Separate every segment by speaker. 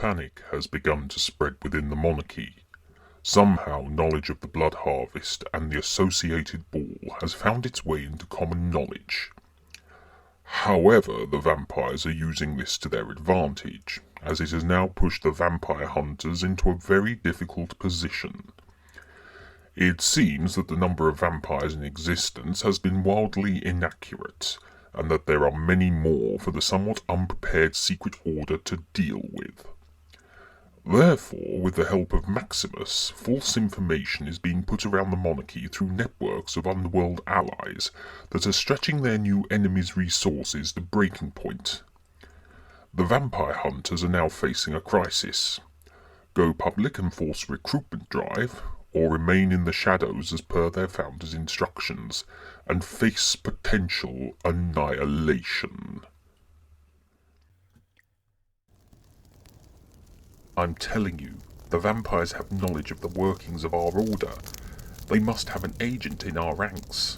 Speaker 1: panic has begun to spread within the monarchy. Somehow knowledge of the blood harvest and the associated ball has found its way into common knowledge. However, the vampires are using this to their advantage, as it has now pushed the vampire hunters into a very difficult position. It seems that the number of vampires in existence has been wildly inaccurate, and that there are many more for the somewhat unprepared secret order to deal with. Therefore, with the help of Maximus, false information is being put around the monarchy through networks of underworld allies that are stretching their new enemies' resources to breaking point. The vampire hunters are now facing a crisis. Go public and force a recruitment drive, or remain in the shadows as per their founder's instructions, and face potential annihilation. I'm telling you, the vampires have knowledge of the workings of our order. They must have an agent in our ranks.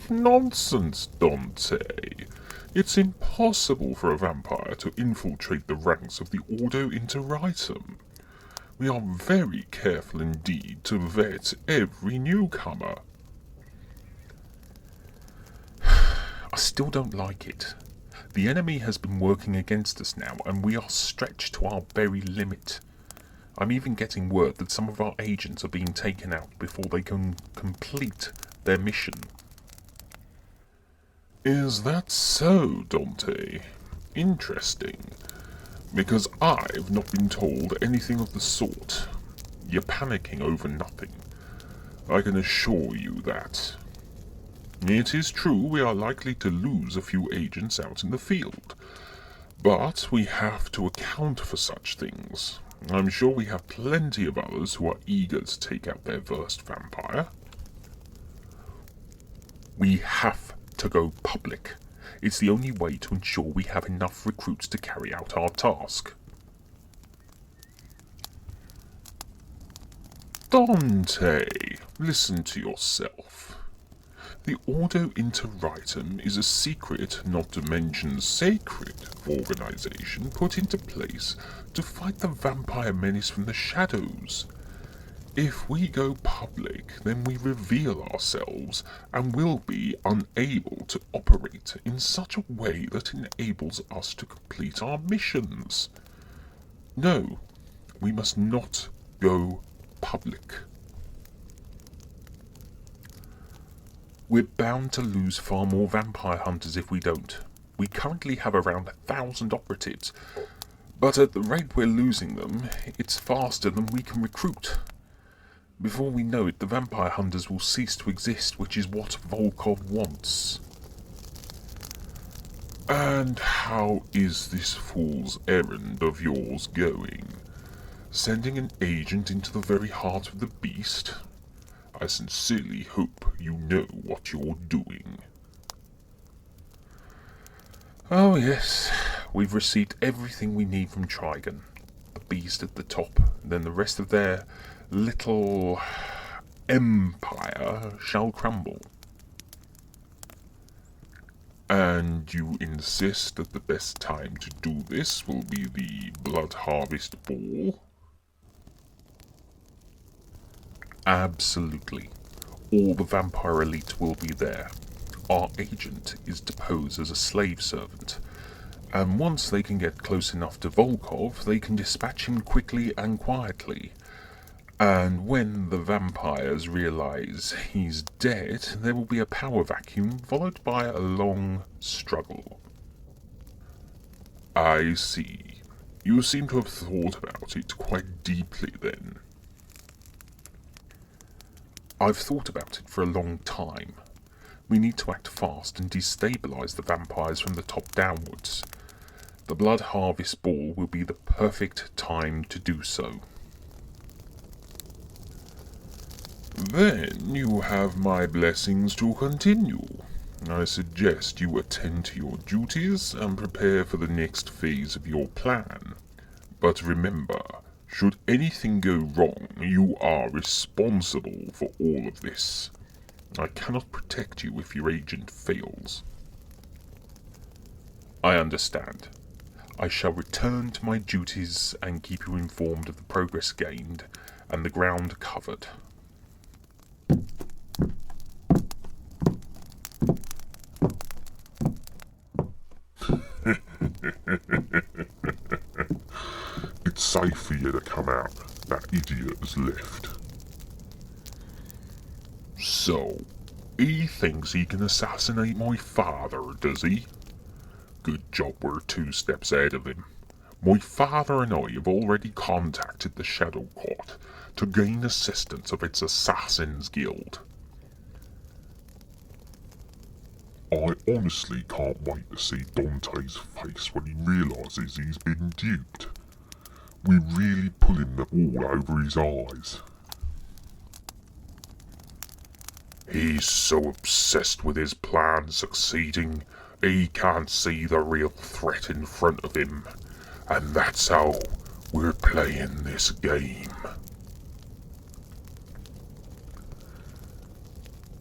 Speaker 1: Nonsense, Dante. It's impossible for a vampire to infiltrate the ranks of the Ordo Interritum. We are very careful indeed to vet every newcomer. I still don't like it. The enemy has been working against us now, and we are stretched to our very limit. I'm even getting word that some of our agents are being taken out before they can complete their mission. Is that so, Dante? Interesting. Because I've not been told anything of the sort. You're panicking over nothing. I can assure you that. It is true we are likely to lose a few agents out in the field, but we have to account for such things. I'm sure we have plenty of others who are eager to take out their first vampire. We have to go public. It's the only way to ensure we have enough recruits to carry out our task. Dante, listen to yourself. The Ordo Interritum is a secret, not to mention sacred, organization put into place to fight the vampire menace from the shadows. If we go public, then we reveal ourselves and will be unable to operate in such a way that enables us to complete our missions. No, we must not go public. We're bound to lose far more vampire hunters if we don't. We currently have around 1,000 operatives, but at the rate we're losing them, it's faster than we can recruit. Before we know it, the vampire hunters will cease to exist, which is what Volkov wants. And how is this fool's errand of yours going? Sending an agent into the very heart of the beast? I sincerely hope you know what you're doing. Oh yes, we've received everything we need from Trigon. The beast at the top, then the rest of their little empire shall crumble. And you insist that the best time to do this will be the Blood Harvest Ball? Absolutely. All the vampire elite will be there. Our agent is to pose as a slave servant, and once they can get close enough to Volkov, they can dispatch him quickly and quietly. And when the vampires realize he's dead, there will be a power vacuum followed by a long struggle. I see. You seem to have thought about it quite deeply then. I've thought about it for a long time. We need to act fast and destabilize the vampires from the top downwards. The Blood Harvest Ball will be the perfect time to do so. Then you have my blessings to continue. I suggest you attend to your duties and prepare for the next phase of your plan. But remember, should anything go wrong, you are responsible for all of this. I cannot protect you if your agent fails. I understand. I shall return to my duties and keep you informed of the progress gained and the ground covered.
Speaker 2: It's safe for you to come out. That idiot has left.
Speaker 1: So, he thinks he can assassinate my father, does he? Good job we're 2 steps ahead of him. My father and I have already contacted the Shadow Court to gain assistance of its Assassins Guild.
Speaker 2: I honestly can't wait to see Dante's face when he realises he's been duped. We're really pulling the wool over his eyes.
Speaker 1: He's so obsessed with his plan succeeding, he can't see the real threat in front of him. And that's how we're playing this game.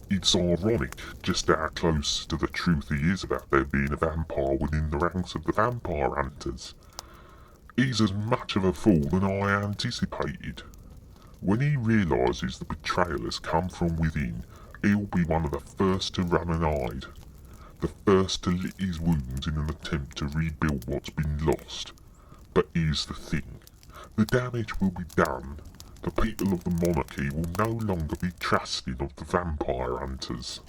Speaker 2: It's ironic just how close to the truth he is about there being a vampire within the ranks of the vampire hunters. He's as much of a fool than I anticipated. When he realises the betrayal has come from within, he'll be one of the first to run and hide. The first to lick his wounds in an attempt to rebuild what's been lost. But here's the thing. The damage will be done. The people of the monarchy will no longer be trusting of the vampire hunters.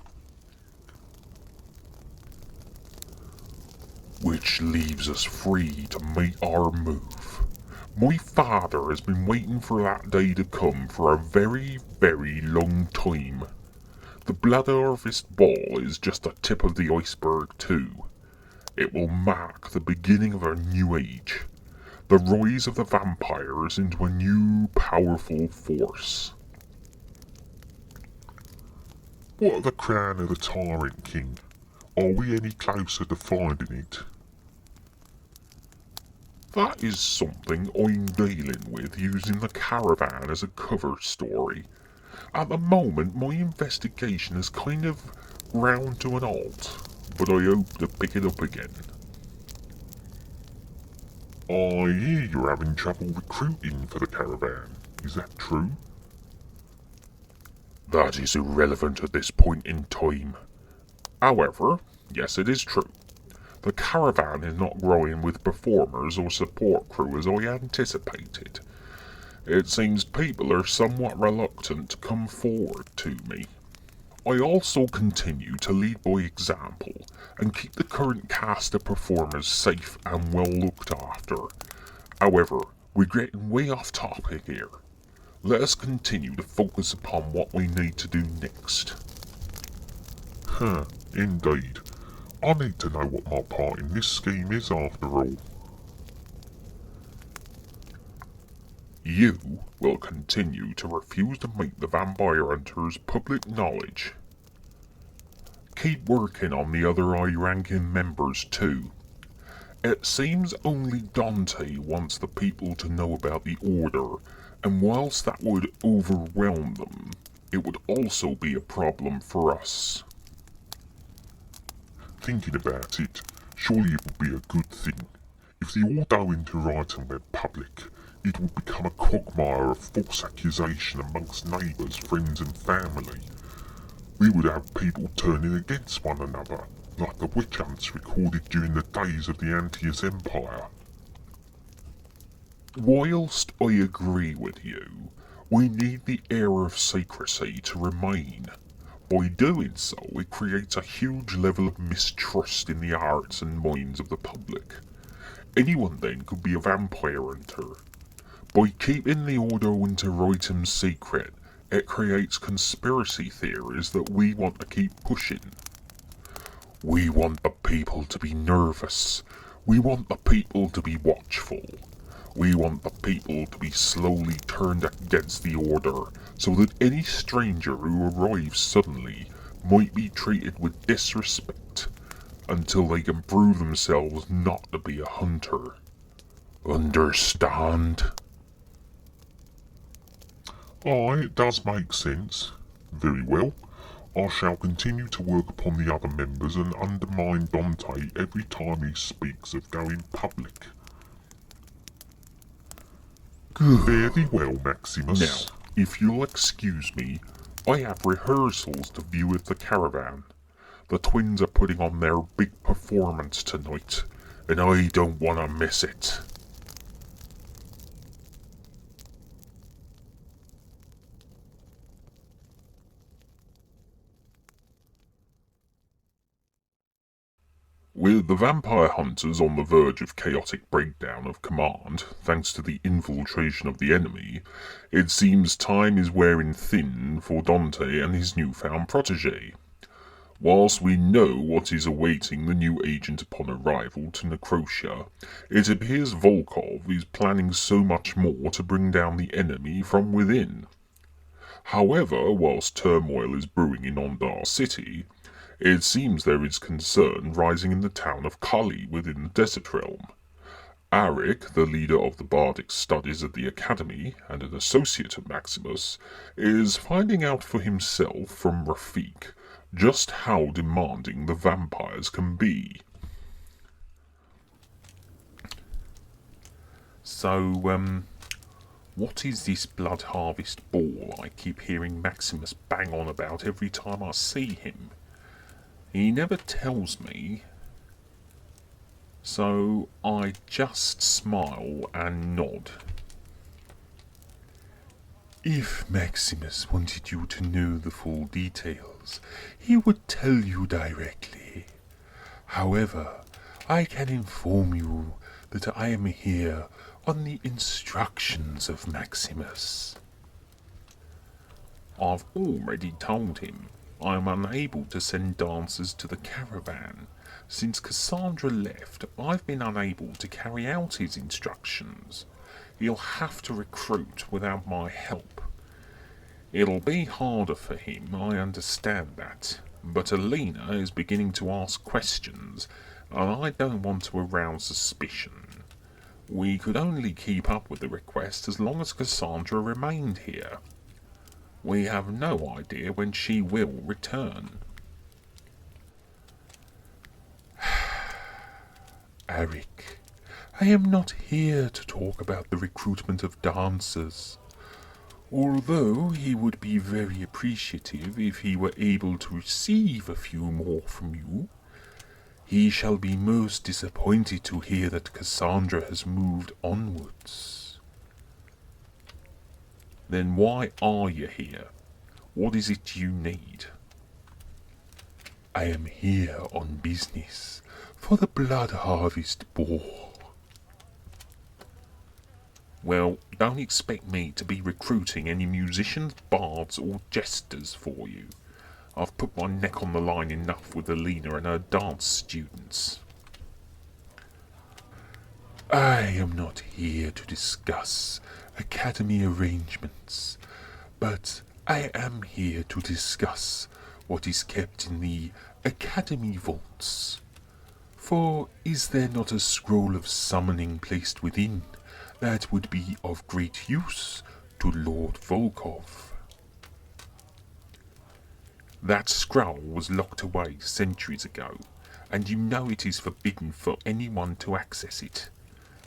Speaker 1: Which leaves us free to make our move. My father has been waiting for that day to come for a very, very long time. The Blood Harvest Ball is just the tip of the iceberg too. It will mark the beginning of a new age. The rise of the vampires into a new, powerful force.
Speaker 2: What of the crown of the Tyrant King? Are we any closer to finding it?
Speaker 1: That is something I'm dealing with using the caravan as a cover story. At the moment, my investigation is kind of ground to an halt, but I hope to pick it up again.
Speaker 2: I hear you're having trouble recruiting for the caravan. Is that true?
Speaker 1: That is irrelevant at this point in time. However, yes, it is true. The caravan is not growing with performers or support crew as I anticipated. It seems people are somewhat reluctant to come forward to me. I also continue to lead by example and keep the current cast of performers safe and well looked after. However, we're getting way off topic here. Let us continue to focus upon what we need to do next.
Speaker 2: Indeed. I need to know what my part in this scheme is after all.
Speaker 1: You will continue to refuse to make the vampire hunters public knowledge. Keep working on the other high-ranking members too. It seems only Dante wants the people to know about the Order, and whilst that would overwhelm them, it would also be a problem for us.
Speaker 2: Thinking about it, surely it would be a good thing. If the Order went to writing went public, it would become a quagmire of false accusation amongst neighbours, friends and family. We would have people turning against one another, like the witch hunts recorded during the days of the Antaeus Empire.
Speaker 1: Whilst I agree with you, we need the air of secrecy to remain. By doing so, it creates a huge level of mistrust in the hearts and minds of the public. Anyone then could be a vampire hunter. By keeping the Order Winter Item secret, it creates conspiracy theories that we want to keep pushing. We want the people to be nervous. We want the people to be watchful. We want the people to be slowly turned against the Order, so that any stranger who arrives suddenly might be treated with disrespect, until they can prove themselves not to be a hunter. Understand?
Speaker 2: It does make sense. Very well. I shall continue to work upon the other members and undermine Dante every time he speaks of going public. Very well, Maximus.
Speaker 1: Now, if you'll excuse me, I have rehearsals to view at the caravan. The twins are putting on their big performance tonight, and I don't want to miss it. With the vampire hunters on the verge of chaotic breakdown of command, thanks to the infiltration of the enemy, it seems time is wearing thin for Dante and his newfound protege. Whilst we know what is awaiting the new agent upon arrival to Necrotia, it appears Volkov is planning so much more to bring down the enemy from within. However, whilst turmoil is brewing in Ondar City, it seems there is concern rising in the town of Kali within the Desert Realm. Arik, the leader of the bardic studies at the Academy and an associate of Maximus, is finding out for himself from Rafik just how demanding the vampires can be. So, what is this Blood Harvest Ball I keep hearing Maximus bang on about every time I see him? He never tells me, so I just smile and nod. If Maximus wanted you to know the full details, he would tell you directly. However, I can inform you that I am here on the instructions of Maximus. I've already told him I am unable to send dancers to the caravan. Since Cassandra left, I've been unable to carry out his instructions. He'll have to recruit without my help. It'll be harder for him, I understand that, but Alina is beginning to ask questions, and I don't want to arouse suspicion. We could only keep up with the request as long as Cassandra remained here. We have no idea when she will return. Arik, I am not here to talk about the recruitment of dancers. Although he would be very appreciative if he were able to receive a few more from you, he shall be most disappointed to hear that Cassandra has moved onwards. Then why are you here? What is it you need? I am here on business for the Blood Harvest Ball. Well, don't expect me to be recruiting any musicians, bards or jesters for you. I've put my neck on the line enough with Alina and her dance students. I am not here to discuss Academy arrangements, but I am here to discuss what is kept in the Academy vaults. For is there not a scroll of summoning placed within that would be of great use to Lord Volkov? That scroll was locked away centuries ago, and you know it is forbidden for anyone to access it.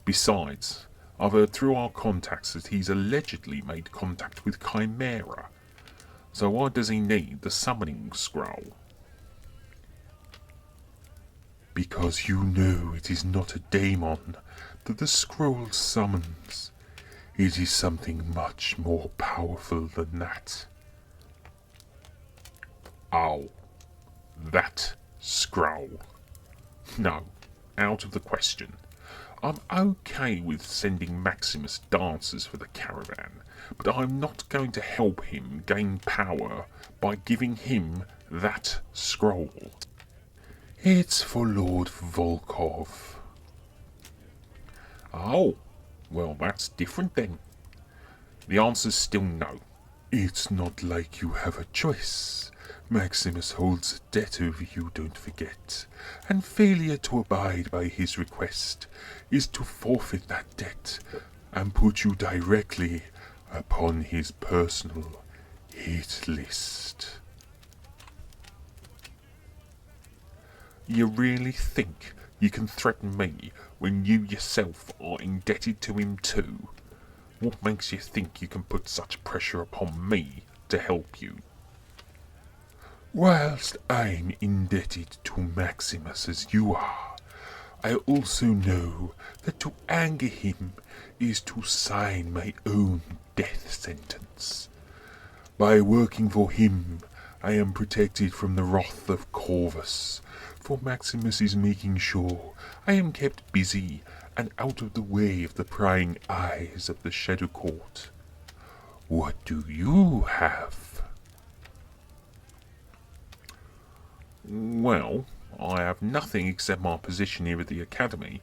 Speaker 1: Besides, I've heard through our contacts that he's allegedly made contact with Chimera. So why does he need the summoning scroll? Because you know it is not a daemon that the scroll summons. It is something much more powerful than that. Oh, that scroll. No, out of the question. I'm okay with sending Maximus dancers for the caravan, but I'm not going to help him gain power by giving him that scroll. It's for Lord Volkov. Oh, well that's different then. The answer's still no. It's not like you have a choice. Maximus holds a debt over you, don't forget, and failure to abide by his request is to forfeit that debt and put you directly upon his personal hit list. You really think you can threaten me when you yourself are indebted to him too? What makes you think you can put such pressure upon me to help you? Whilst I'm indebted to Maximus as you are, I also know that to anger him is to sign my own death sentence. By working for him, I am protected from the wrath of Corvus, for Maximus is making sure I am kept busy and out of the way of the prying eyes of the Shadow Court. What do you have? Well, I have nothing except my position here at the Academy,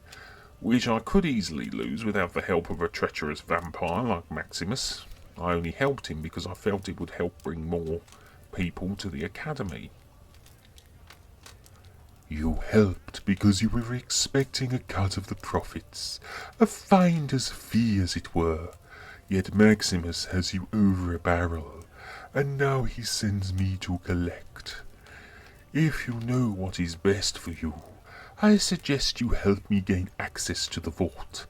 Speaker 1: which I could easily lose without the help of a treacherous vampire like Maximus. I only helped him because I felt it would help bring more people to the Academy. You helped because you were expecting a cut of the profits, a finder's fee as it were, yet Maximus has you over a barrel, and now he sends me to collect. If you know what is best for you, I suggest you help me gain access to the vault,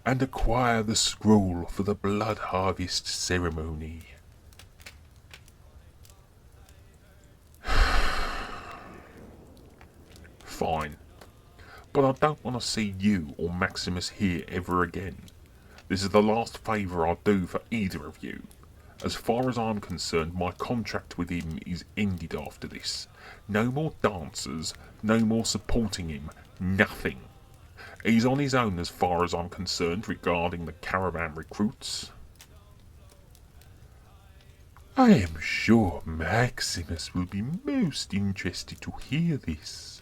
Speaker 1: and acquire the scroll for the blood harvest ceremony. Fine, but I don't want to see you or Maximus here ever again. This is the last favour I'll do for either of you. As far as I'm concerned, my contract with him is ended after this. No more dancers, no more supporting him, nothing. He's on his own as far as I'm concerned regarding the caravan recruits. I am sure Maximus will be most interested to hear this.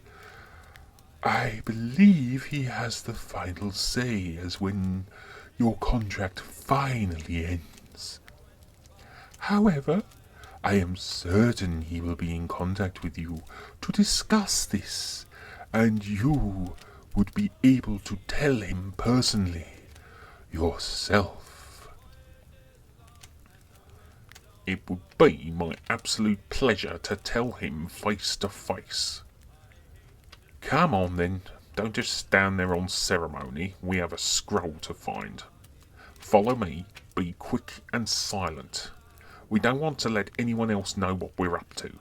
Speaker 1: I believe he has the final say as when your contract finally ends. However, I am certain he will be in contact with you to discuss this, and you would be able to tell him personally, yourself. It would be my absolute pleasure to tell him face to face. Come on then, don't just stand there on ceremony, we have a scroll to find. Follow me, be quick and silent. We don't want to let anyone else know what we're up to.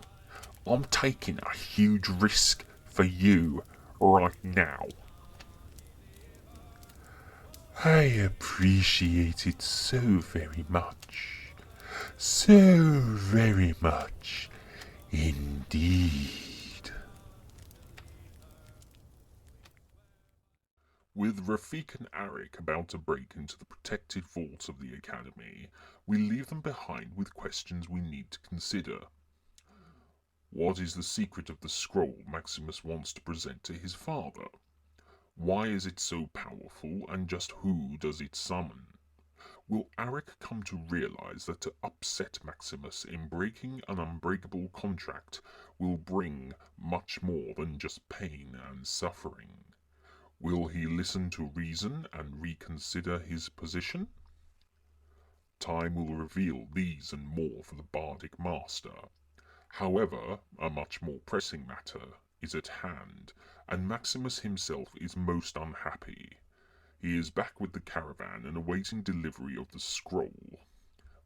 Speaker 1: I'm taking a huge risk for you right now. I appreciate it so very much. So very much indeed. With Rafik and Arik about to break into the protected vaults of the Academy, we leave them behind with questions we need to consider. What is the secret of the scroll Maximus wants to present to his father? Why is it so powerful, and just who does it summon? Will Arik come to realize that to upset Maximus in breaking an unbreakable contract will bring much more than just pain and suffering? Will he listen to reason and reconsider his position? Time will reveal these and more for the Bardic Master. However, a much more pressing matter is at hand, and Maximus himself is most unhappy. He is back with the caravan and awaiting delivery of the scroll,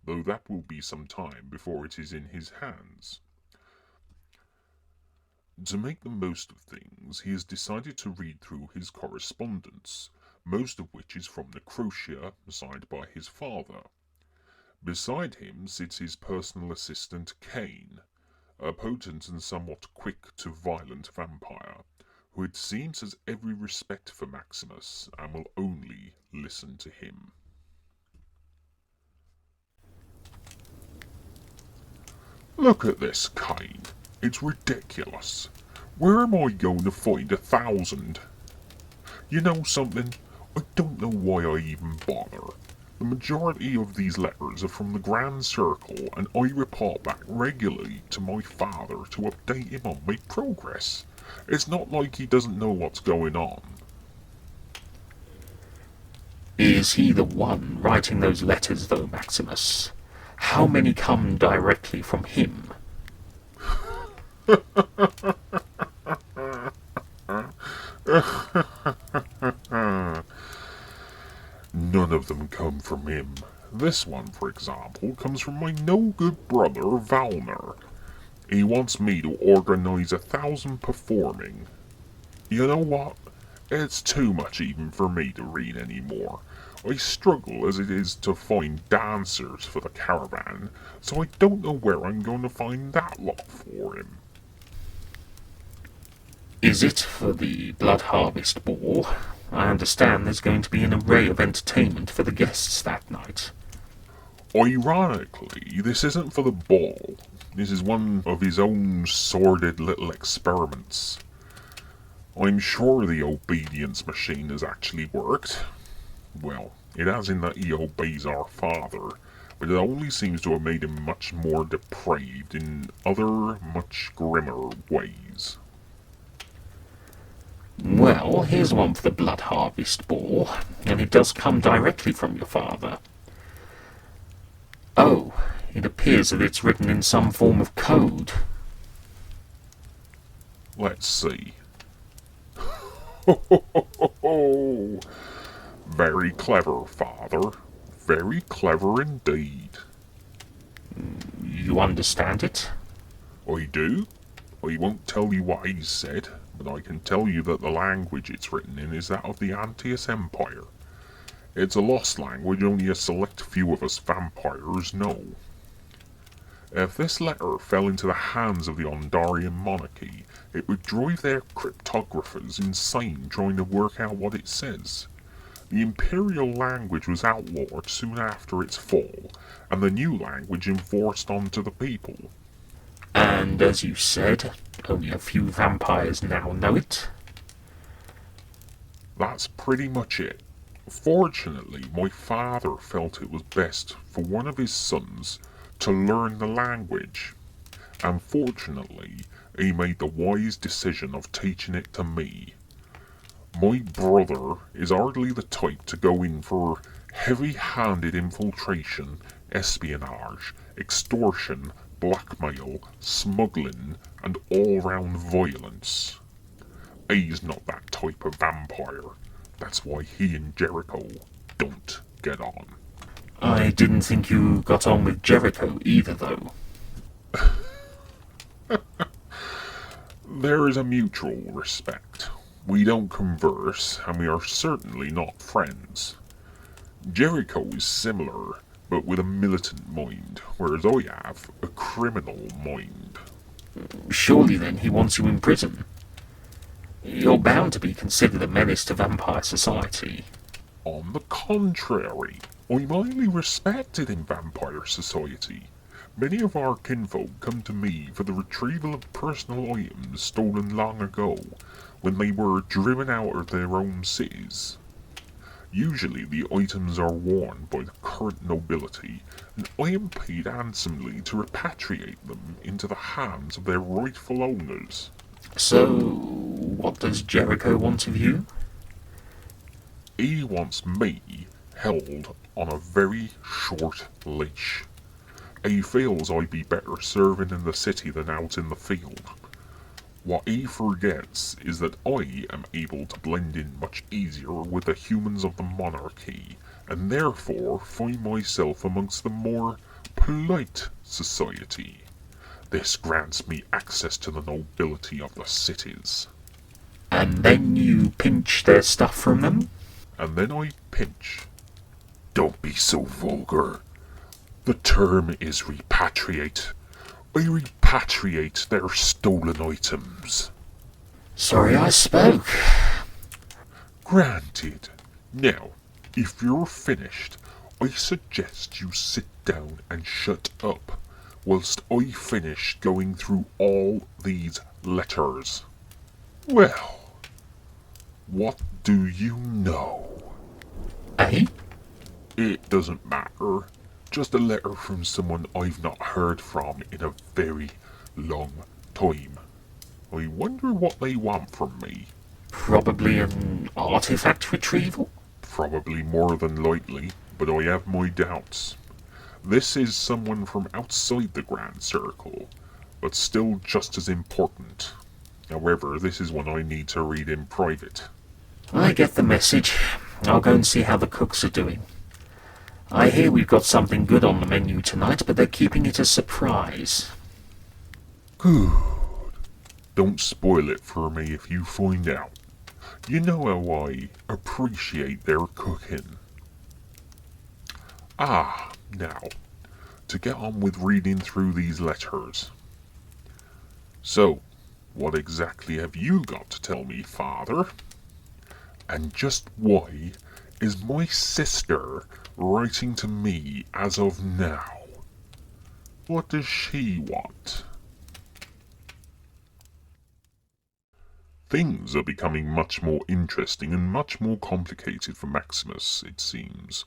Speaker 1: though that will be some time before it is in his hands. To make the most of things, he has decided to read through his correspondence, most of which is from Necrotia, signed by his father. Beside him sits his personal assistant Cain, a potent and somewhat quick-to-violent vampire, who it seems has every respect for Maximus and will only listen to him. Look at this, Cain. It's ridiculous. Where am I going to find 1,000? You know something? I don't know why I even bother. The majority of these letters are from the Grand Circle, and I report back regularly to my father to update him on my progress. It's not like he doesn't know what's going on.
Speaker 3: Is he the one writing those letters, though, Maximus? How many come directly from him?
Speaker 1: None of them come from him. This one, for example, comes from my no-good brother Valner. He wants me to organise 1,000 performing. You know what? It's too much even for me to read anymore. I struggle as it is to find dancers for the caravan, so I don't know where I'm going to find that lot for him.
Speaker 3: Is it for the Blood Harvest Ball? I understand there's going to be an array of entertainment for the guests that night.
Speaker 1: Ironically, this isn't for the ball. This is one of his own sordid little experiments. I'm sure the obedience machine has actually worked. Well, it has in that he obeys our father, but it only seems to have made him much more depraved in other, much grimmer ways.
Speaker 3: Well, here's one for the Blood Harvest Ball, and it does come directly from your father. Oh, it appears that it's written in some form of code.
Speaker 1: Let's see. Ho ho ho ho ho! Very clever, father. Very clever indeed.
Speaker 3: You understand it?
Speaker 1: I do. I won't tell you what he said, but I can tell you that the language it's written in is that of the Antaeus Empire. It's a lost language only a select few of us vampires know. If this letter fell into the hands of the Ondarian monarchy, it would drive their cryptographers insane trying to work out what it says. The imperial language was outlawed soon after its fall, and the new language enforced onto the people.
Speaker 3: And as you said, only a few vampires now know it.
Speaker 1: That's pretty much it. Fortunately, my father felt it was best for one of his sons to learn the language. And fortunately, he made the wise decision of teaching it to me. My brother is hardly the type to go in for heavy-handed infiltration, espionage, extortion, blackmail, smuggling, and all-round violence. He's not that type of vampire. That's why he and Jericho don't get on.
Speaker 3: I didn't think you got on with Jericho either, though.
Speaker 1: There is a mutual respect. We don't converse, and we are certainly not friends. Jericho is similar, but with a militant mind, whereas I have a criminal mind.
Speaker 3: Surely then he wants you in prison. You're bound to be considered a menace to vampire society.
Speaker 1: On the contrary, I'm highly respected in vampire society. Many of our kinfolk come to me for the retrieval of personal items stolen long ago, when they were driven out of their own cities. Usually the items are worn by the current nobility, and I am paid handsomely to repatriate them into the hands of their rightful owners.
Speaker 3: So, what does Jericho want of you?
Speaker 1: He wants me held on a very short leash. He feels I'd be better serving in the city than out in the field. What he forgets is that I am able to blend in much easier with the humans of the monarchy, and therefore find myself amongst the more polite society. This grants me access to the nobility of the cities.
Speaker 3: And then you pinch their stuff from them?
Speaker 1: And then I pinch. Don't be so vulgar. The term is repatriate. I repatriate their stolen items.
Speaker 3: Sorry I spoke.
Speaker 1: Granted. Now, if you're finished, I suggest you sit down and shut up, whilst I finish going through all these letters. Well, what do you know?
Speaker 3: Eh?
Speaker 1: It doesn't matter. Just a letter from someone I've not heard from in a very long time. I wonder what they want from me.
Speaker 3: Probably an artifact retrieval?
Speaker 1: Probably more than likely, but I have my doubts. This is someone from outside the Grand Circle, but still just as important. However, this is one I need to read in private.
Speaker 3: I get the message. I'll go and see how the cooks are doing. I hear we've got something good on the menu tonight, but they're keeping it a surprise.
Speaker 1: Good. Don't spoil it for me if you find out. You know how I appreciate their cooking. Now, to get on with reading through these letters. So, what exactly have you got to tell me, Father? And just why is my sister writing to me as of now? What does she want? Things are becoming much more interesting and much more complicated for Maximus, it seems.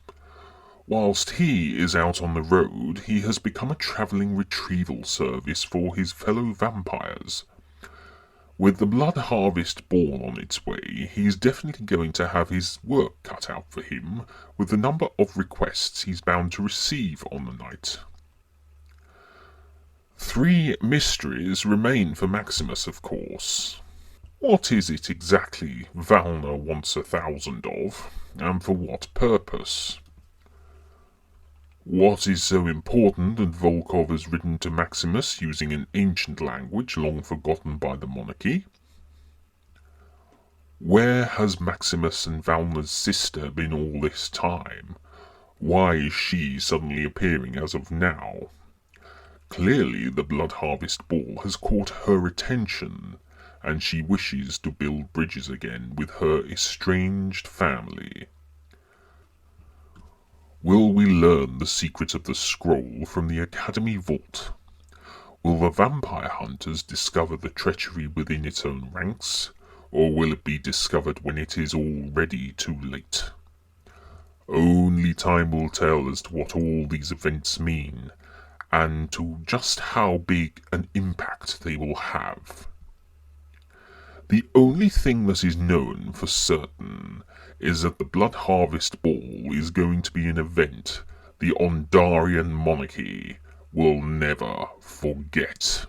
Speaker 1: Whilst he is out on the road, he has become a travelling retrieval service for his fellow vampires. With the blood harvest ball on its way, he is definitely going to have his work cut out for him with the number of requests he's bound to receive on the night. 3 mysteries remain for Maximus, of course. What is it exactly Valna wants 1,000 of, and for what purpose? What is so important that Volkov has written to Maximus using an ancient language long forgotten by the monarchy? Where has Maximus and Valna's sister been all this time? Why is she suddenly appearing as of now? Clearly the Blood Harvest Ball has caught her attention, and she wishes to build bridges again with her estranged family. Will we learn the secret of the scroll from the Academy Vault? Will the vampire hunters discover the treachery within its own ranks, or will it be discovered when it is already too late? Only time will tell as to what all these events mean, and to just how big an impact they will have. The only thing that is known for certain is that the Blood Harvest Ball is going to be an event the Ondarian monarchy will never forget.